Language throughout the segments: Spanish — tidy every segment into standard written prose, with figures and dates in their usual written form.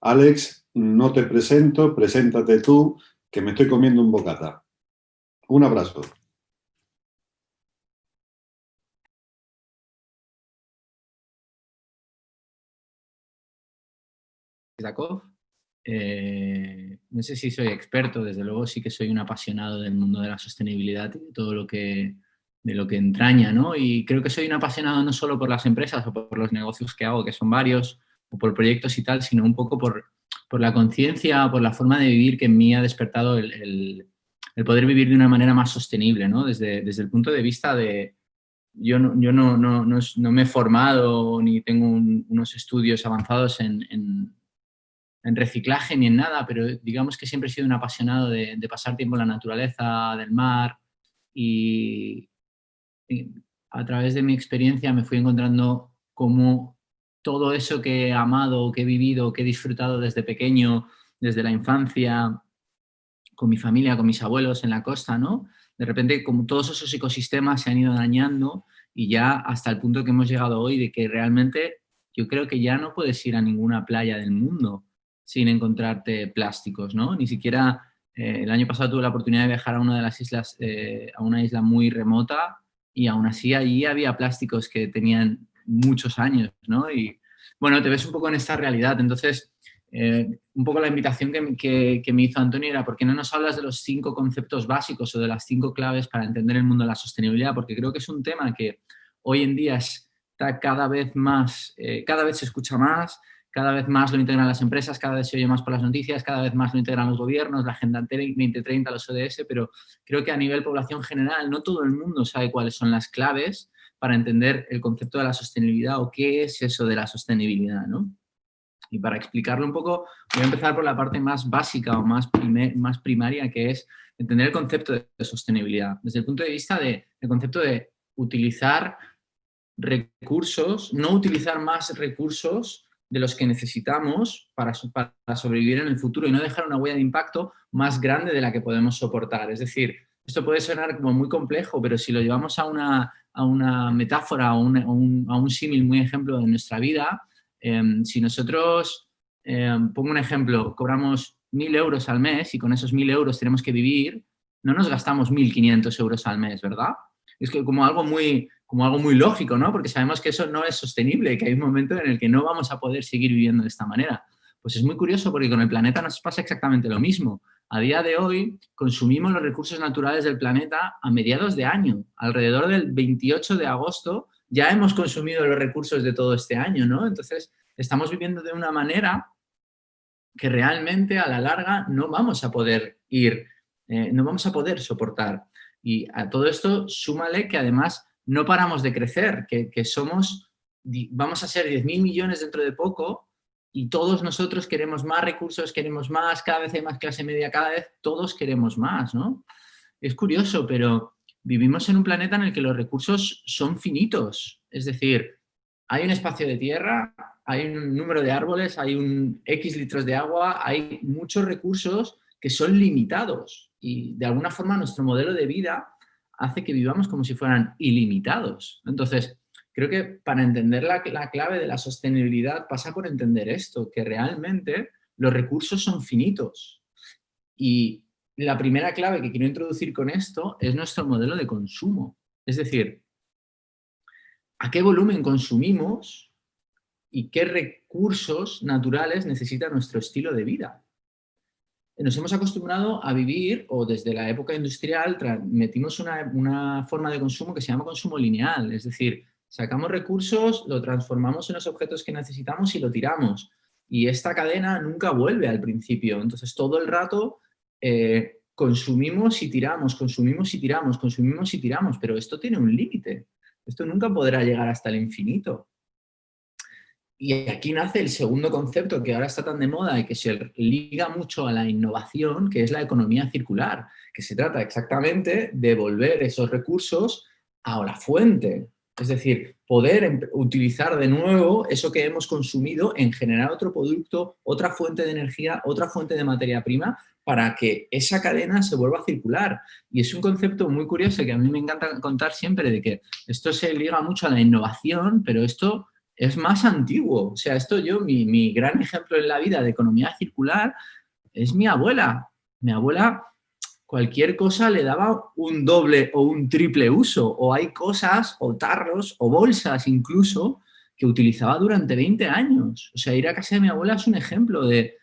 Alex, no te presento, preséntate tú, que me estoy comiendo un bocata. Un abrazo. No sé si soy experto, desde luego sí que soy un apasionado del mundo de la sostenibilidad y de todo de lo que entraña, ¿no? Y creo que soy un apasionado no solo por las empresas o por los negocios que hago, que son varios, o por proyectos y tal, sino un poco por la conciencia, por la forma de vivir que en mí ha despertado el poder vivir de una manera más sostenible, ¿no? Desde el punto de vista de, yo no me he formado ni tengo unos estudios avanzados en reciclaje ni en nada, pero digamos que siempre he sido un apasionado de pasar tiempo en la naturaleza, del mar y, y a través de mi experiencia me fui encontrando cómo todo eso que he amado, que he vivido, que he disfrutado desde pequeño, desde la infancia, con mi familia, con mis abuelos en la costa, ¿no? De repente, como todos esos ecosistemas se han ido dañando y ya hasta el punto que hemos llegado hoy de que realmente yo creo que ya no puedes ir a ninguna playa del mundo sin encontrarte plásticos, ¿no? Ni siquiera el año pasado tuve la oportunidad de viajar a una de las islas, a una isla muy remota y aún así allí había plásticos que tenían muchos años, ¿no? Y bueno, te ves un poco en esta realidad. Entonces, un poco la invitación que me hizo Antonio era ¿por qué no nos hablas de los 5 conceptos básicos o de las 5 claves para entender el mundo de la sostenibilidad? Porque creo que es un tema que hoy en día está cada vez más, cada vez se escucha más, cada vez más lo integran las empresas, cada vez se oye más por las noticias, cada vez más lo integran los gobiernos, la Agenda 2030, los ODS, pero creo que a nivel población general no todo el mundo sabe cuáles son las claves para entender el concepto de la sostenibilidad o qué es eso de la sostenibilidad, ¿no? Y para explicarlo un poco, voy a empezar por la parte más básica o más primaria, que es entender el concepto de sostenibilidad. Desde el punto de vista del concepto de utilizar recursos, no utilizar más recursos de los que necesitamos para sobrevivir en el futuro y no dejar una huella de impacto más grande de la que podemos soportar. Es decir, esto puede sonar como muy complejo, pero si lo llevamos a una metáfora o a un símil muy ejemplo de nuestra vida, si nosotros, pongo un ejemplo, cobramos 1.000 euros al mes y con esos 1.000 euros tenemos que vivir, no nos gastamos 1.500 euros al mes, ¿verdad? Es que como algo muy lógico, ¿no? Porque sabemos que eso no es sostenible, que hay un momento en el que no vamos a poder seguir viviendo de esta manera. Pues es muy curioso porque con el planeta nos pasa exactamente lo mismo. A día de hoy consumimos los recursos naturales del planeta a mediados de año. Alrededor del 28 de agosto ya hemos consumido los recursos de todo este año, ¿no? Entonces estamos viviendo de una manera que realmente a la larga no vamos a poder no vamos a poder soportar. Y a todo esto súmale que además no paramos de crecer, que vamos a ser 10.000 millones dentro de poco y todos nosotros queremos más recursos, queremos más, cada vez hay más clase media, cada vez todos queremos más, ¿no? Es curioso, pero vivimos en un planeta en el que los recursos son finitos. Es decir, hay un espacio de tierra, hay un número de árboles, hay un X litros de agua, hay muchos recursos que son limitados y de alguna forma nuestro modelo de vida hace que vivamos como si fueran ilimitados. Entonces, creo que para entender la clave de la sostenibilidad pasa por entender esto, que realmente los recursos son finitos. Y la primera clave que quiero introducir con esto es nuestro modelo de consumo. Es decir, ¿a qué volumen consumimos y qué recursos naturales necesita nuestro estilo de vida? Nos hemos acostumbrado a vivir, o desde la época industrial, metimos una forma de consumo que se llama consumo lineal, es decir, sacamos recursos, lo transformamos en los objetos que necesitamos y lo tiramos. Y esta cadena nunca vuelve al principio, entonces todo el rato consumimos y tiramos, consumimos y tiramos, consumimos y tiramos, pero esto tiene un límite, esto nunca podrá llegar hasta el infinito. Y aquí nace el segundo concepto que ahora está tan de moda y que se liga mucho a la innovación, que es la economía circular, que se trata exactamente de volver esos recursos a la fuente. Es decir, poder utilizar de nuevo eso que hemos consumido en generar otro producto, otra fuente de energía, otra fuente de materia prima, para que esa cadena se vuelva a circular. Y es un concepto muy curioso que a mí me encanta contar siempre, de que esto se liga mucho a la innovación, pero esto es más antiguo. O sea, esto mi gran ejemplo en la vida de economía circular es mi abuela. Mi abuela, cualquier cosa le daba un doble o un triple uso, o hay cosas, o tarros, o bolsas incluso, que utilizaba durante 20 años. O sea, ir a casa de mi abuela es un ejemplo de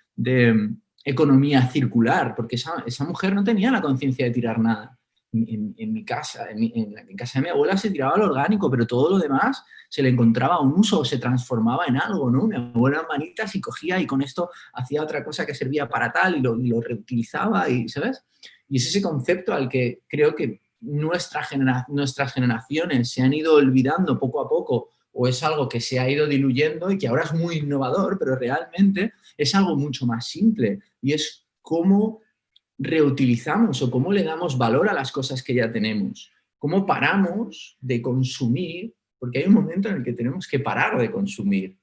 economía circular, porque esa mujer no tenía la conciencia de tirar nada. En mi casa, en casa de mi abuela se tiraba lo orgánico, pero todo lo demás se le encontraba un uso o se transformaba en algo, ¿no? Mi abuela en manitas y cogía y con esto hacía otra cosa que servía para tal y lo reutilizaba, y, ¿sabes? Y es ese concepto al que creo que nuestras generaciones se han ido olvidando poco a poco, o es algo que se ha ido diluyendo y que ahora es muy innovador, pero realmente es algo mucho más simple, y es cómo reutilizamos o cómo le damos valor a las cosas que ya tenemos, cómo paramos de consumir, porque hay un momento en el que tenemos que parar de consumir.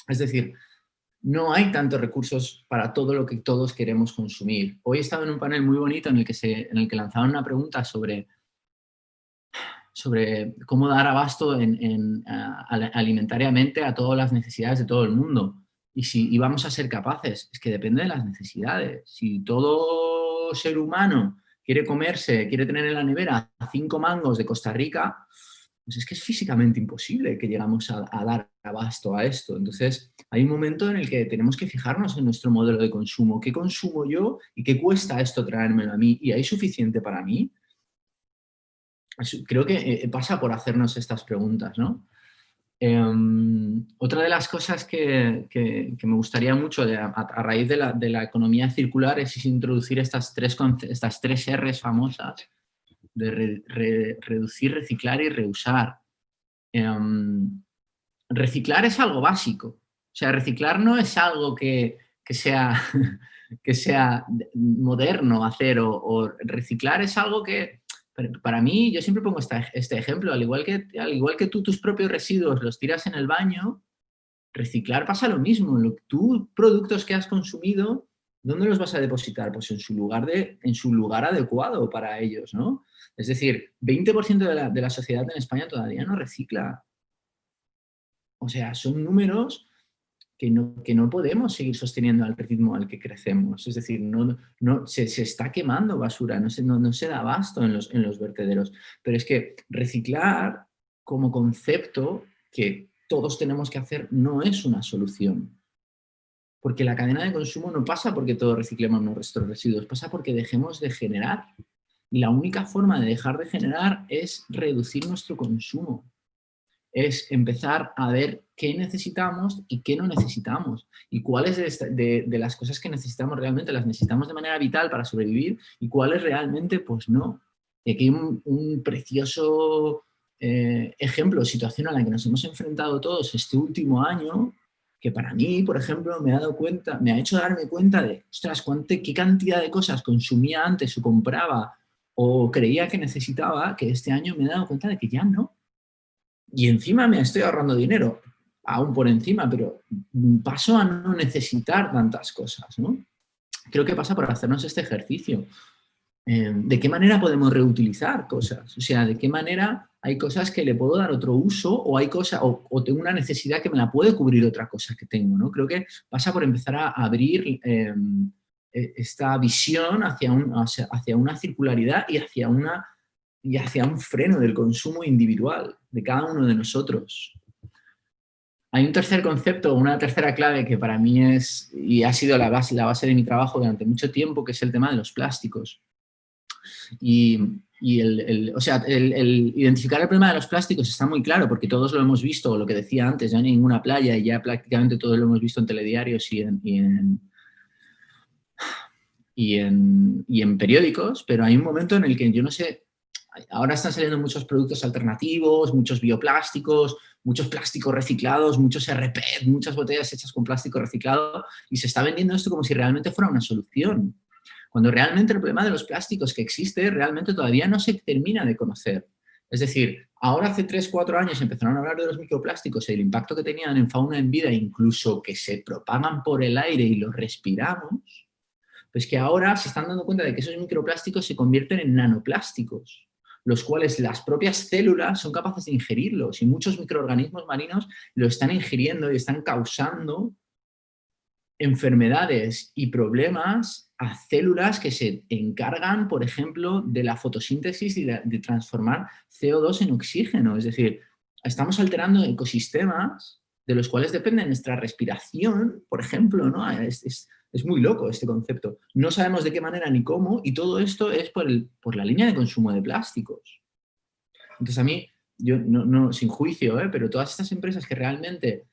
Es decir, no hay tantos recursos para todo lo que todos queremos consumir. Hoy he estado en un panel muy bonito en el que lanzaban una pregunta sobre cómo dar abasto alimentariamente a todas las necesidades de todo el mundo. Y si íbamos a ser capaces, es que depende de las necesidades. Si todo ser humano quiere tener en la nevera 5 mangos de Costa Rica, pues es que es físicamente imposible que llegamos a dar abasto a esto. Entonces, hay un momento en el que tenemos que fijarnos en nuestro modelo de consumo. ¿Qué consumo yo y qué cuesta esto traérmelo a mí? ¿Y hay suficiente para mí? Creo que pasa por hacernos estas preguntas, ¿no? Otra de las cosas que me gustaría mucho a raíz de la economía circular es introducir estas tres R's famosas de reducir, reciclar y reusar. Reciclar es algo básico. O sea, reciclar no es algo que sea, que sea moderno hacer, o reciclar es algo que, para mí, yo siempre pongo este ejemplo, al igual que tú tus propios residuos los tiras en el baño, reciclar pasa lo mismo. Tú, productos que has consumido, ¿dónde los vas a depositar? Pues en su lugar adecuado para ellos, ¿no? Es decir, 20% de la sociedad en España todavía no recicla. O sea, son números que no podemos seguir sosteniendo al ritmo al que crecemos. Es decir, se está quemando basura, no se da abasto en los vertederos. Pero es que reciclar como concepto que todos tenemos que hacer no es una solución. Porque la cadena de consumo no pasa porque todos reciclemos nuestros residuos, pasa porque dejemos de generar. Y la única forma de dejar de generar es reducir nuestro consumo. Es empezar a ver qué necesitamos y qué no necesitamos, y cuáles de las cosas que necesitamos realmente las necesitamos de manera vital para sobrevivir, y cuáles realmente pues no. Y aquí hay un precioso ejemplo, situación a la que nos hemos enfrentado todos este último año, que para mí, por ejemplo, me ha hecho darme cuenta de, ostras, qué cantidad de cosas consumía antes o compraba o creía que necesitaba, que este año me he dado cuenta de que ya no. Y encima me estoy ahorrando dinero, aún por encima, pero paso a no necesitar tantas cosas, ¿no? Creo que pasa por hacernos este ejercicio. ¿De qué manera podemos reutilizar cosas? O sea, ¿de qué manera hay cosas que le puedo dar otro uso, o hay cosas, o tengo una necesidad que me la puede cubrir otra cosa que tengo, ¿no? Creo que pasa por empezar a abrir esta visión hacia una circularidad y hacia un freno del consumo individual de cada uno de nosotros. Hay un tercer concepto, una tercera clave que para mí es, y ha sido la base de mi trabajo durante mucho tiempo, que es el tema de los plásticos. Y el identificar el problema de los plásticos está muy claro, porque todos lo hemos visto, lo que decía antes, ya no hay ninguna playa, y ya prácticamente todos lo hemos visto en telediarios y en periódicos, pero hay un momento en el que yo no sé, ahora están saliendo muchos productos alternativos, muchos bioplásticos, muchos plásticos reciclados, muchos RPET, muchas botellas hechas con plástico reciclado, y se está vendiendo esto como si realmente fuera una solución, cuando realmente el problema de los plásticos que existe realmente todavía no se termina de conocer. Es decir, ahora hace 3 o 4 años empezaron a hablar de los microplásticos y el impacto que tenían en fauna, en vida, incluso que se propagan por el aire y los respiramos. Pues que ahora se están dando cuenta de que esos microplásticos se convierten en nanoplásticos. los cuales las propias células son capaces de ingerirlos y muchos microorganismos marinos lo están ingiriendo y están causando enfermedades y problemas a células que se encargan, por ejemplo, de la fotosíntesis y de transformar CO2 en oxígeno. Es decir, estamos alterando ecosistemas de los cuales depende nuestra respiración, por ejemplo, ¿no? Es muy loco este concepto. No sabemos de qué manera ni cómo, y todo esto es por la línea de consumo de plásticos. Entonces a mí, yo no sin juicio, pero todas estas empresas que realmente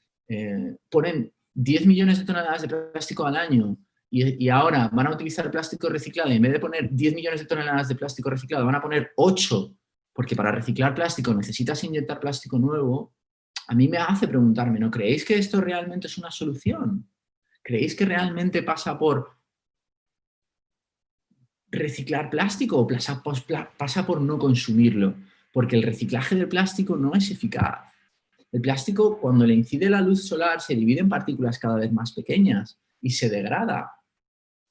ponen 10 millones de toneladas de plástico al año y ahora van a utilizar plástico reciclado y en vez de poner 10 millones de toneladas de plástico reciclado van a poner 8, porque para reciclar plástico necesitas inyectar plástico nuevo, a mí me hace preguntarme, ¿no creéis que esto realmente es una solución? ¿Creéis que realmente pasa por reciclar plástico o pasa por no consumirlo? Porque el reciclaje del plástico no es eficaz. El plástico, cuando le incide la luz solar, se divide en partículas cada vez más pequeñas y se degrada.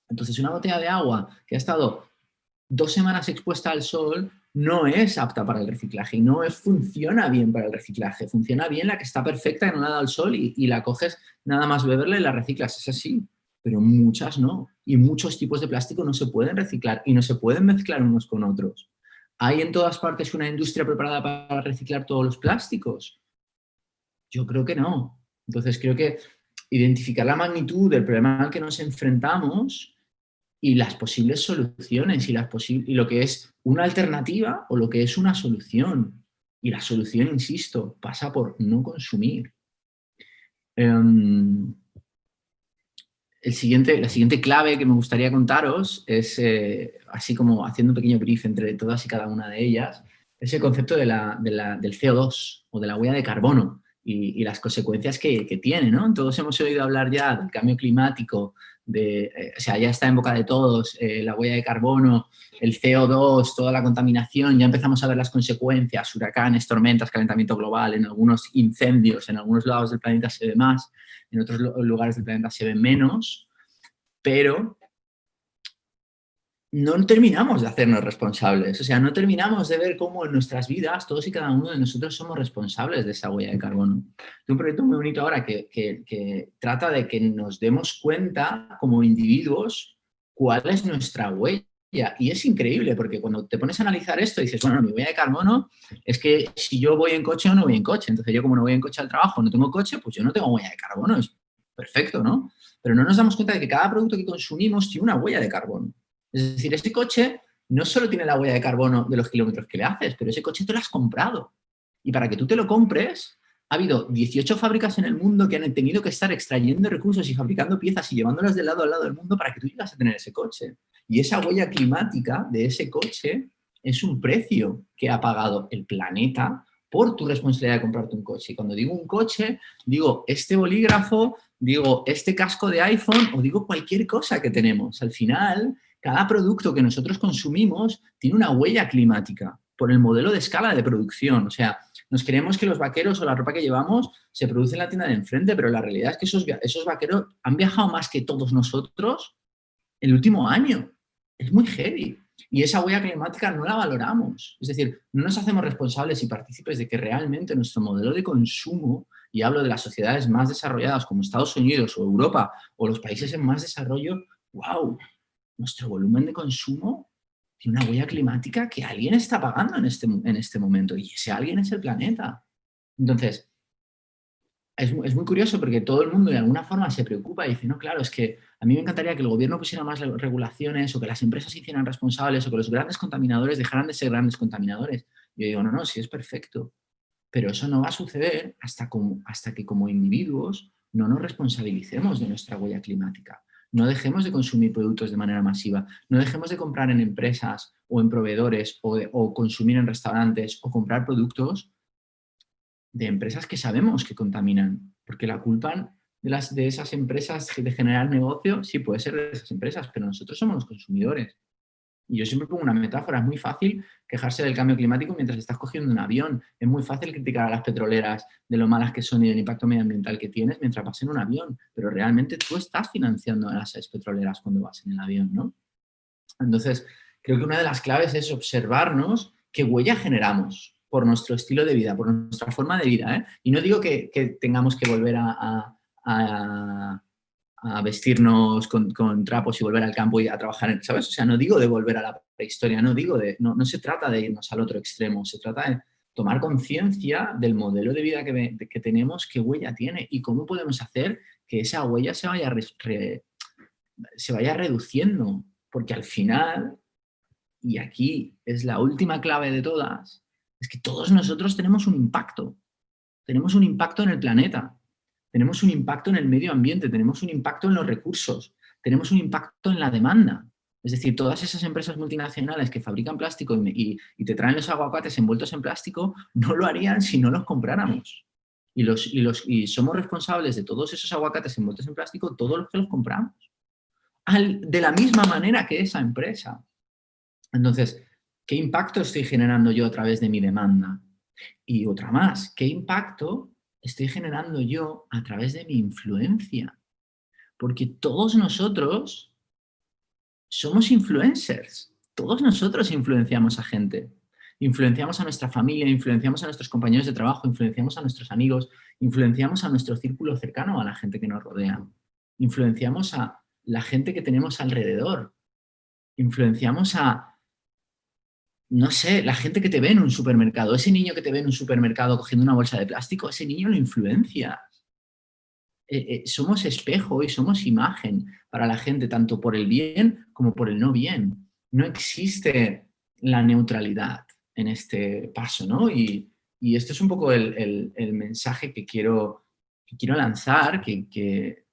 Entonces, una botella de agua que ha estado 2 semanas expuesta al sol no es apta para el reciclaje y no funciona bien para el reciclaje. Funciona bien la que está perfecta, que no la da al sol y la coges nada más beberla y la reciclas. Es así, pero muchas no. Y muchos tipos de plástico no se pueden reciclar y no se pueden mezclar unos con otros. ¿Hay en todas partes una industria preparada para reciclar todos los plásticos? Yo creo que no. Entonces creo que identificar la magnitud del problema al que nos enfrentamos y las posibles soluciones y lo que es una alternativa o lo que es una solución. Y la solución, insisto, pasa por no consumir. La siguiente clave que me gustaría contaros es, así como haciendo un pequeño brief entre todas y cada una de ellas, es el concepto del CO2 o de la huella de carbono y las consecuencias que tiene, ¿no? Todos hemos oído hablar ya del cambio climático, o sea, ya está en boca de todos, la huella de carbono, el CO2, toda la contaminación, ya empezamos a ver las consecuencias, huracanes, tormentas, calentamiento global, en algunos incendios, en algunos lados del planeta se ve más, en otros lugares del planeta se ve menos, pero no terminamos de hacernos responsables. O sea, no terminamos de ver cómo en nuestras vidas todos y cada uno de nosotros somos responsables de esa huella de carbono. Hay un proyecto muy bonito ahora que trata de que nos demos cuenta como individuos cuál es nuestra huella. Y es increíble porque cuando te pones a analizar esto dices, bueno, mi huella de carbono es que si yo voy en coche o no voy en coche. Entonces yo como no voy en coche al trabajo, no tengo coche, pues yo no tengo huella de carbono. Es perfecto, ¿no? Pero no nos damos cuenta de que cada producto que consumimos tiene una huella de carbono. Es decir, ese coche no solo tiene la huella de carbono de los kilómetros que le haces, pero ese coche tú lo has comprado. Y para que tú te lo compres, ha habido 18 fábricas en el mundo que han tenido que estar extrayendo recursos y fabricando piezas y llevándolas de lado a lado del mundo para que tú llegas a tener ese coche. Y esa huella climática de ese coche es un precio que ha pagado el planeta por tu responsabilidad de comprarte un coche. Y cuando digo un coche, digo este bolígrafo, digo este casco de iPhone o digo cualquier cosa que tenemos. Al final, cada producto que nosotros consumimos tiene una huella climática por el modelo de escala de producción. O sea, nos creemos que los vaqueros o la ropa que llevamos se produce en la tienda de enfrente, pero la realidad es que esos vaqueros han viajado más que todos nosotros el último año. Es muy heavy. Y esa huella climática no la valoramos. Es decir, no nos hacemos responsables y partícipes de que realmente nuestro modelo de consumo, y hablo de las sociedades más desarrolladas como Estados Unidos o Europa o los países en más desarrollo, wow, nuestro volumen de consumo tiene una huella climática que alguien está pagando en este momento y ese alguien es el planeta. Entonces, es muy curioso porque todo el mundo de alguna forma se preocupa y dice, no, claro, es que a mí me encantaría que el gobierno pusiera más regulaciones o que las empresas se hicieran responsables o que los grandes contaminadores dejaran de ser grandes contaminadores. Yo digo, no, sí es perfecto, pero eso no va a suceder hasta que como individuos no nos responsabilicemos de nuestra huella climática. No dejemos de consumir productos de manera masiva, no dejemos de comprar en empresas o en proveedores o consumir en restaurantes o comprar productos de empresas que sabemos que contaminan, porque la culpa de esas empresas de generar negocio, sí puede ser de esas empresas, pero nosotros somos los consumidores. Y yo siempre pongo una metáfora, es muy fácil quejarse del cambio climático mientras estás cogiendo un avión, es muy fácil criticar a las petroleras de lo malas que son y del impacto medioambiental que tienes mientras vas en un avión, pero realmente tú estás financiando a las petroleras cuando vas en el avión, ¿no? Entonces, creo que una de las claves es observarnos ¿qué huella generamos por nuestro estilo de vida, por nuestra forma de vida? ¿Eh? Y no digo que tengamos que volver a vestirnos con trapos y volver al campo y a trabajar, ¿sabes? O sea, no digo de volver a la prehistoria, no se trata de irnos al otro extremo, se trata de tomar conciencia del modelo de vida que tenemos, qué huella tiene y cómo podemos hacer que esa huella se vaya reduciendo, porque al final, y aquí es la última clave de todas, es que todos nosotros tenemos un impacto en el planeta, tenemos un impacto en el medio ambiente, tenemos un impacto en los recursos, tenemos un impacto en la demanda. Es decir, todas esas empresas multinacionales que fabrican plástico y te traen los aguacates envueltos en plástico, no lo harían si no los compráramos. Y somos responsables de todos esos aguacates envueltos en plástico, todos los que los compramos. De la misma manera que esa empresa. Entonces, ¿qué impacto estoy generando yo a través de mi demanda? Y otra más, ¿qué impacto estoy generando yo a través de mi influencia? Porque todos nosotros somos influencers. Todos nosotros influenciamos a gente. Influenciamos a nuestra familia, influenciamos a nuestros compañeros de trabajo, influenciamos a nuestros amigos, influenciamos a nuestro círculo cercano, a la gente que nos rodea. Influenciamos a la gente que tenemos alrededor. Influenciamos a, no sé, la gente que te ve en un supermercado. Ese niño que te ve en un supermercado cogiendo una bolsa de plástico, ese niño lo influencia. Somos espejo y somos imagen para la gente, tanto por el bien como por el no bien. No existe la neutralidad en este paso, ¿no? Y esto es un poco el mensaje que quiero lanzar, que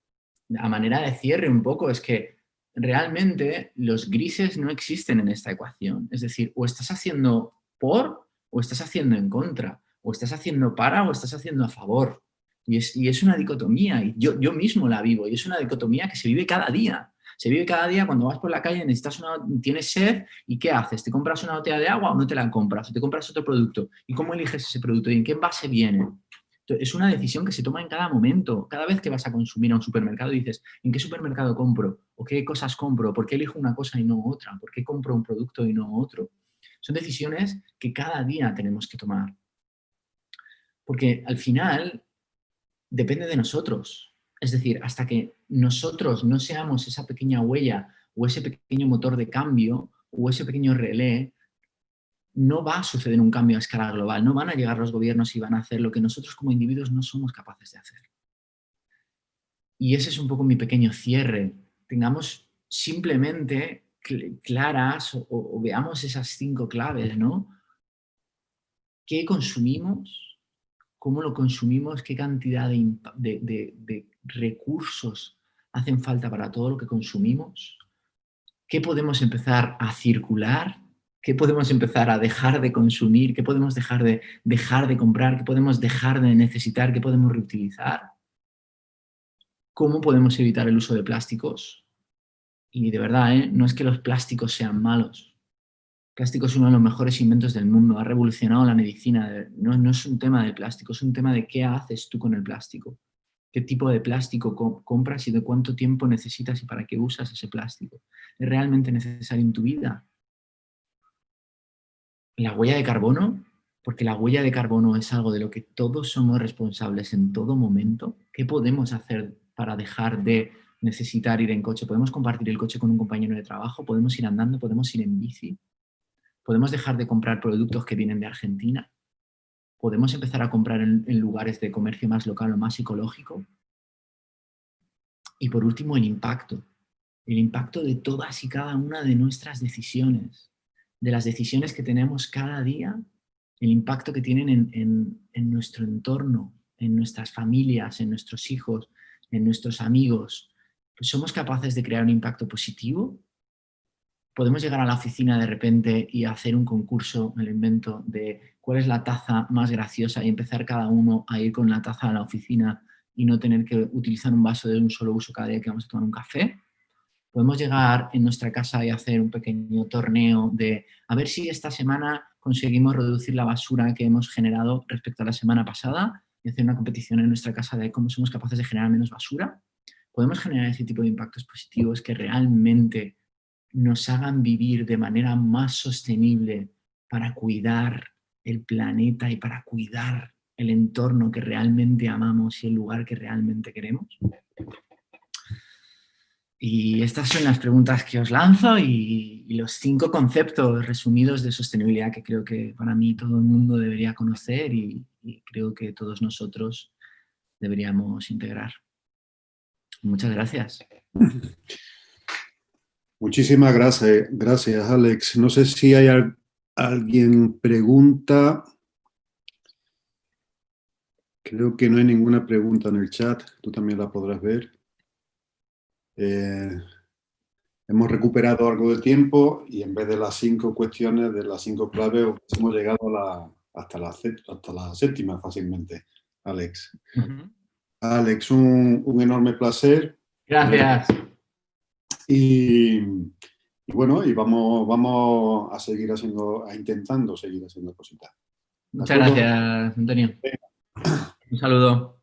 a manera de cierre un poco, es que realmente los grises no existen en esta ecuación. Es decir, o estás haciendo por o estás haciendo en contra, o estás haciendo para o estás haciendo a favor. Y es una dicotomía, y yo mismo la vivo, y es una dicotomía que se vive cada día. Se vive cada ddía cuando vas por la calle, tienes sed, ¿y qué haces? ¿Te compras una botella de agua o no te la compras? ¿O te compras otro producto? ¿Y cómo eliges ese producto? ¿Y en qué envase viene? Es una decisión que se toma en cada momento. Cada vez que vas a consumir a un supermercado dices, ¿en qué supermercado compro? ¿O qué cosas compro? ¿Por qué elijo una cosa y no otra? ¿Por qué compro un producto y no otro? Son decisiones que cada día tenemos que tomar. Porque al final depende de nosotros. Es decir, hasta que nosotros no seamos esa pequeña huella o ese pequeño motor de cambio o ese pequeño relé, no va a suceder un cambio a escala global. No van a llegar los gobiernos y van a hacer lo que nosotros como individuos no somos capaces de hacer. Y ese es un poco mi pequeño cierre. Tengamos simplemente claras o veamos esas 5 claves, ¿no? ¿Qué consumimos? ¿Cómo lo consumimos? ¿Qué cantidad de recursos hacen falta para todo lo que consumimos? ¿Qué podemos empezar a circular? ¿Qué podemos empezar a dejar de consumir? ¿Qué podemos dejar de comprar? ¿Qué podemos dejar de necesitar? ¿Qué podemos reutilizar? ¿Cómo podemos evitar el uso de plásticos? Y de verdad, no es que los plásticos sean malos. El plástico es uno de los mejores inventos del mundo, ha revolucionado la medicina. No es un tema del plástico, es un tema de qué haces tú con el plástico. ¿Qué tipo de plástico compras y de cuánto tiempo necesitas y para qué usas ese plástico? ¿Es realmente necesario en tu vida? La huella de carbono, porque la huella de carbono es algo de lo que todos somos responsables en todo momento. ¿Qué podemos hacer para dejar de necesitar ir en coche? ¿Podemos compartir el coche con un compañero de trabajo? ¿Podemos ir andando? ¿Podemos ir en bici? ¿Podemos dejar de comprar productos que vienen de Argentina? ¿Podemos empezar a comprar en lugares de comercio más local o más psicológico? Y por último, el impacto. El impacto de todas y cada una de nuestras decisiones, de las decisiones que tenemos cada día, el impacto que tienen en nuestro entorno, en nuestras familias, en nuestros hijos, en nuestros amigos. Pues ¿somos capaces de crear un impacto positivo? Podemos llegar a la oficina de repente y hacer un concurso, el invento de cuál es la taza más graciosa y empezar cada uno a ir con la taza a la oficina y no tener que utilizar un vaso de un solo uso cada día que vamos a tomar un café. Podemos llegar en nuestra casa y hacer un pequeño torneo de a ver si esta semana conseguimos reducir la basura que hemos generado respecto a la semana pasada y hacer una competición en nuestra casa de cómo somos capaces de generar menos basura. Podemos generar ese tipo de impactos positivos que realmente nos hagan vivir de manera más sostenible para cuidar el planeta y para cuidar el entorno que realmente amamos y el lugar que realmente queremos? Y estas son las preguntas que os lanzo y los 5 conceptos resumidos de sostenibilidad que creo que para mí todo el mundo debería conocer y creo que todos nosotros deberíamos integrar. Muchas gracias. Muchísimas gracias, Alex. No sé si hay alguien pregunta. Creo que no hay ninguna pregunta en el chat. Tú también la podrás ver. Hemos recuperado algo de tiempo y en vez de las 5 cuestiones, de las 5 claves, hemos llegado hasta la 7ª fácilmente, Alex. Alex, un enorme placer. Gracias. Y bueno, y vamos a seguir intentando seguir haciendo cositas. Muchas gracias, Antonio. Un saludo.